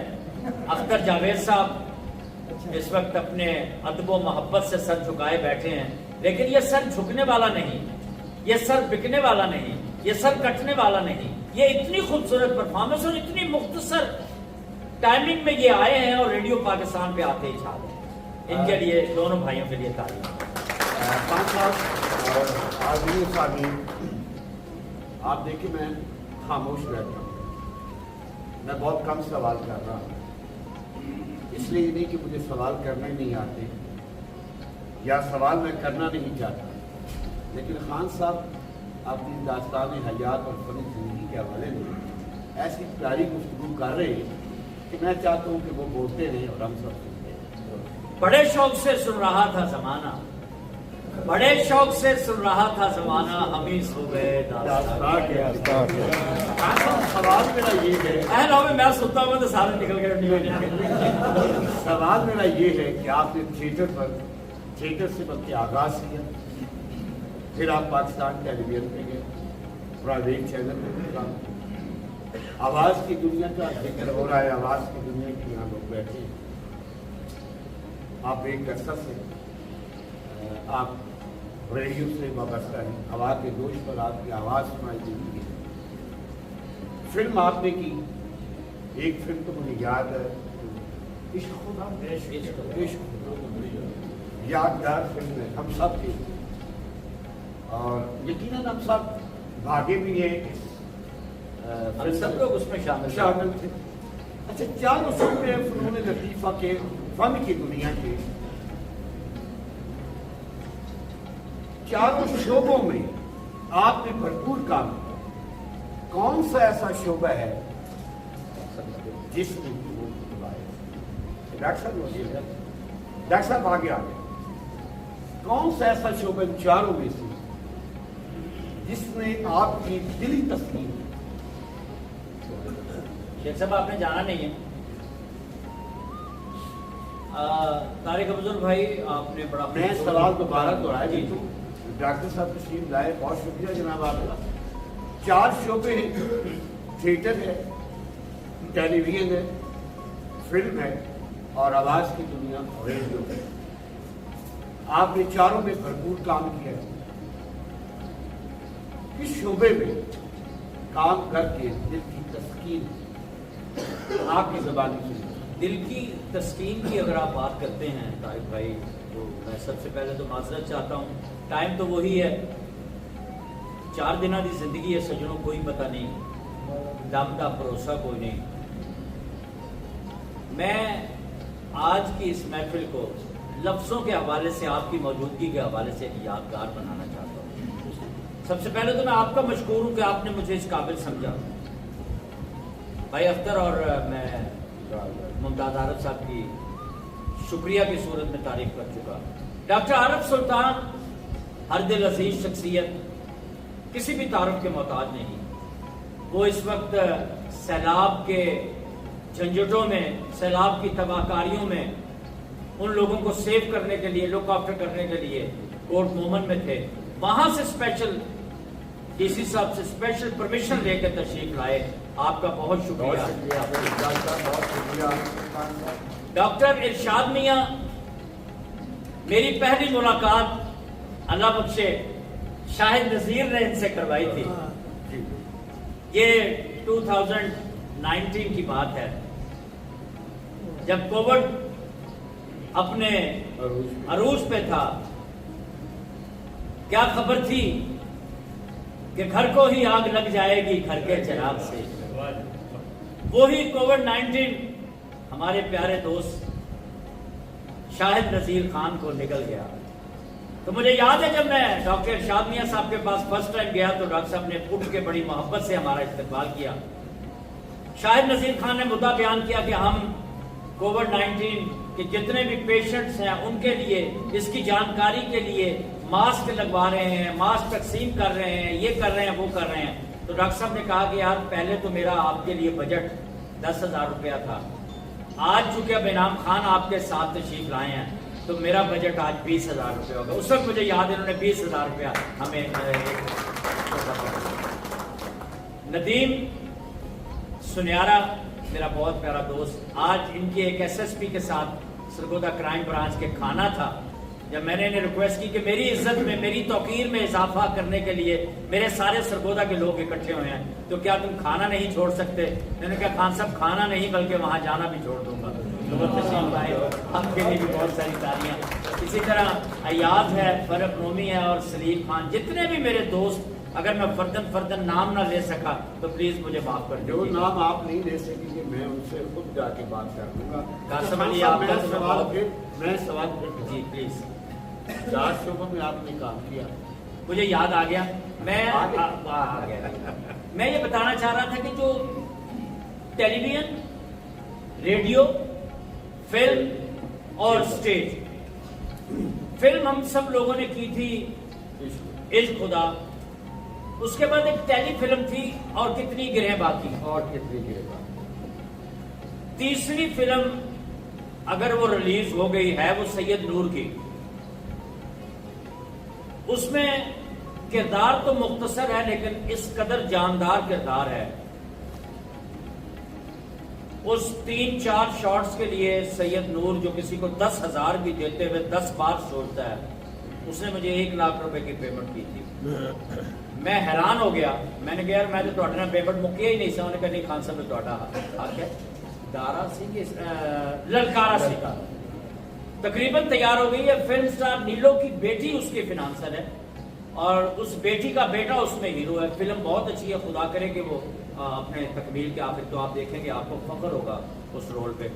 Speaker 4: اختر جاوید صاحب اس وقت اپنے ادب و محبت سے سر جھکائے بیٹھے ہیں، لیکن یہ سر جھکنے والا نہیں، یہ سر بکنے والا نہیں، یہ سر کٹنے والا نہیں. یہ اتنی خوبصورت پرفارمنس اور اتنی مختصر ٹائمنگ میں یہ آئے ہیں اور ریڈیو پاکستان پہ آتے ہی چھا گئے. ان کے لیے دونوں بھائیوں کے لیے تعریف.
Speaker 2: خان صاحب اور آدمی سامعین، آپ دیکھیں میں خاموش رہتا ہوں، میں بہت کم سوال کر رہا ہوں. اس لیے نہیں کہ مجھے سوال کرنے نہیں آتے یا سوال میں کرنا نہیں چاہتا، لیکن خان صاحب اپنی داستان حیات اور فنی زندگی کے حوالے میں ایسی پیاری گفتگو کر رہے ہیں کہ میں چاہتا ہوں کہ وہ بولتے رہیں اور ہم سب سنتے ہیں.
Speaker 4: بڑے شوق سے سن رہا تھا زمانہ، بڑے شوق سے سن رہا تھا زمانہ، ہم ہی سو گئے داستان کے.
Speaker 2: سوال میرا یہ ہے،
Speaker 4: میں سنتا ہوں تو سارے نکل گئے.
Speaker 2: سوال میرا یہ ہے کہ آپ نے تھیٹر سے بلکہ آغاز کیا، پھر آپ پاکستان ٹیلی ویژن پہ گئے، پرائیویٹ چینل پہ کام. آواز کی دنیا کا ذکر ہو رہا ہے، آواز کی دنیا کے یہاں لوگ بیٹھے ہیں. آپ ایک عرصہ سے آپ ریڈیو سے وابستہ ہیں، آواز کے گوش پر آپ کی آواز سنائی دیتی ہے. فلم آپ نے کی، ایک فلم تو مجھے یاد ہے، عشق خدا، عشق خدا یادگار فلم ہے ہم سب کی، اور یقیناً ہم سب بھاگے بھی ہیں،
Speaker 4: سب لوگ اس میں
Speaker 2: شامل تھے. اچھا، چاروں شعبے فنون لطیفہ کے، فن کی دنیا کے چاروں شعبوں میں آپ نے بھرپور کام کیا. کون سا ایسا شعبہ ہے جس میں ڈاکٹر صاحب آگے آ گئے، کون سا ایسا شعبہ ان چاروں میں سے جس نے آپ کی دلی تسکین؟
Speaker 4: شیخ صاحب آپ نے جانا نہیں ہے. طارق افضل بھائی آپ نے بڑا،
Speaker 2: میں سوال دوبارہ دوہرایا. جی ڈاکٹر صاحب تشریف لائے، بہت شکریہ جناب آپ کا. چار شعبے ہیں، تھیٹر ہے، ٹیلی ویژن ہے، فلم ہے اور آواز کی دنیا ریڈیو ہے. آپ نے چاروں میں بھرپور کام کیا ہے. اس شعبے میں کام کر کے دل کی تسکین آپ کی زبانی سے،
Speaker 4: دل کی تسکین کی اگر آپ بات کرتے ہیں طارق بھائی، تو میں سب سے پہلے تو معذرت چاہتا ہوں. ٹائم تو وہی ہے، 4 دنوں کی زندگی ہے سجنوں، کوئی پتہ نہیں، دم کا بھروسہ کوئی نہیں. میں آج کی اس محفل کو لفظوں کے حوالے سے، آپ کی موجودگی کے حوالے سے یادگار بنانا چاہتا ہوں. سب سے پہلے تو میں آپ کا مشکور ہوں کہ آپ نے مجھے اس قابل سمجھا. بھائی اختر اور میں ممتاز عارف صاحب کی شکریہ کی صورت میں تعریف کر چکا. ڈاکٹر عارف سلطان ہر دل عزیز شخصیت، کسی بھی تعارف کے محتاج نہیں. وہ اس وقت سیلاب کے جھنجھٹوں میں، سیلاب کی تباہ کاریوں میں ان لوگوں کو سیو کرنے کے لیے، لک آفٹر کرنے کے لیے کوٹ مومن میں تھے. وہاں سے اسپیشل ڈی سی صاحب سے اسپیشل پرمیشن لے کے تشریف لائے. آپ کا بہت شکریہ. ڈاکٹر ارشاد میاں، میری پہلی ملاقات اللہ بخشے شاہد نذیر نے ان سے کروائی تھی. یہ 2019 کی بات ہے، جب کووڈ اپنے عروج پہ تھا. کیا خبر تھی کہ گھر کو ہی آگ لگ جائے گی گھر کے چراغ سے. وہی کووڈ-19 ہمارے پیارے دوست شاہد نذیر خان کو نکل گیا. تو مجھے یاد ہے جب میں ڈاکٹر ارشاد میاں صاحب کے پاس فرسٹ ٹائم گیا تو ڈاکٹر صاحب نے اٹھ کے بڑی محبت سے ہمارا استقبال کیا. شاہد نذیر خان نے مدعا بیان کیا کہ ہم کووڈ-19 کے جتنے بھی پیشنٹس ہیں ان کے لیے اس کی جانکاری کے لیے ماسک لگوا رہے ہیں, ماسک تقسیم کر رہے ہیں, یہ کر رہے ہیں, وہ کر رہے ہیں. تو ڈاکٹر صاحب نے کہا کہ یار پہلے تو میرا آپ کے لیے بجٹ 10,000 روپیہ تھا, آج چونکہ اب انعام خان آپ کے ساتھ تشریف لائے ہیں تو میرا بجٹ آج 20,000 روپیہ ہوگا. اس وقت مجھے یاد ہے انہوں نے 20,000 روپیہ ہمیں. ندیم سنیارا میرا بہت پیارا دوست, آج ان کی ایک SSP کے ساتھ سرگودا کرائم برانچ کے کھانا تھا. جب میں نے انہیں ریکویسٹ کی کہ میری عزت میں, میری توقیر میں اضافہ کرنے کے لیے میرے سارے سرگودا کے لوگ اکٹھے ہوئے ہیں تو کیا تم کھانا نہیں چھوڑ سکتے؟ میں نے کہا خان صاحب کھانا نہیں بلکہ وہاں جانا بھی چھوڑ دوں گا. تشریف لائے, آپ کے لیے بھی بہت ساری تالیاں. اسی طرح ایاز ہے, فرق رومی ہے اور سلیم خان, جتنے بھی میرے دوست, اگر میں فردن نام نہ لے سکا تو پلیز مجھے معاف کر
Speaker 2: جو
Speaker 4: دیجیے.
Speaker 2: نام آپ نہیں لے سکیں گے میں ان سے خود جا کے بات کر لوں گا.
Speaker 4: قاسم علی آپ کا
Speaker 2: سوال
Speaker 4: جی پلیز.
Speaker 2: 4 شعبوں میں آپ نے کام کیا,
Speaker 4: مجھے یاد آ گیا. میں یہ بتانا چاہ رہا تھا کہ جو ٹیلی ویژن, ریڈیو, فلم اور اسٹیج, فلم ہم سب لوگوں نے کی تھی عشق خدا, اس کے بعد ایک ٹیلی فلم تھی اور کتنی گرہیں باقی,
Speaker 2: اور کتنی گرے گا.
Speaker 4: تیسری فلم اگر وہ ریلیز ہو گئی ہے وہ سید نور کی. اس میں کردار تو مختصر ہے لیکن اس قدر جاندار کردار ہے. اس 3-4 شارٹس کے لیے سید نور جو کسی کو 10,000 بھی دیتے ہوئے 10 بار سوچتا ہے, اس نے مجھے 1 لاکھ روپے کی پیمنٹ کی تھی. میں حیران ہو گیا. میں نے کہا یار میں تو تھوڑے پیمنٹ مکیا ہی نہیں سا. انہوں نے کہا نہیں خان صاحب تھوڑا حق ہے. دارا سی کہ للکارا سی کا تقریباً تیار ہو گئی ہے. فلم سٹار نیلو کی بیٹی اس کی فنانسر ہے اور اس بیٹی کا بیٹا اس میں ہیرو ہے. فلم بہت اچھی ہے, خدا کرے کہ وہ اپنے تکمیل کے آخر تو آپ دیکھیں گے آپ کو فخر ہوگا اس رول پہ.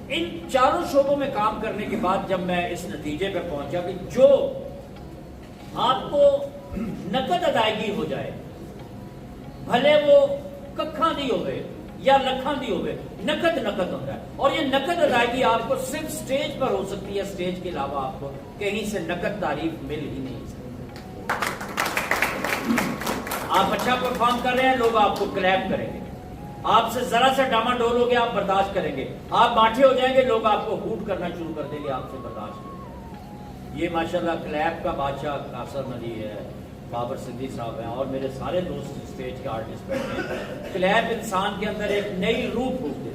Speaker 4: ان 4 شعبوں میں کام کرنے کے بعد جب میں اس نتیجے پہ پہنچا کہ جو آپ کو نقد ادائیگی ہو جائے, بھلے وہ ککھاں دی ہوئے یا لکھاں دی ہوئے, نقد ہوتا ہے. اور یہ نقد ادائیگی آپ کو صرف سٹیج پر ہو سکتی ہے, سٹیج کے علاوہ آپ کو کہیں سے نقد تعریف مل ہی نہیں سکتی. آپ اچھا پرفارم کر رہے ہیں, لوگ آپ کو کلیپ کریں گے. آپ سے ذرا سا ڈاما ڈول ہو گیا, آپ برداشت کریں گے. آپ باٹھے ہو جائیں گے, لوگ آپ کو ہوٹ کرنا شروع کر دیں گے, آپ سے برداشت کریں گے. یہ ماشاءاللہ کلیپ کا بادشاہ قاسم علی ہے, بابر صدیق صاحب ہیں اور میرے سارے دوست اسٹیج کے آرٹسٹ بیٹھے ہیں. کلیپ انسان کے اندر ایک نئی روح پھونک دیتی ہے.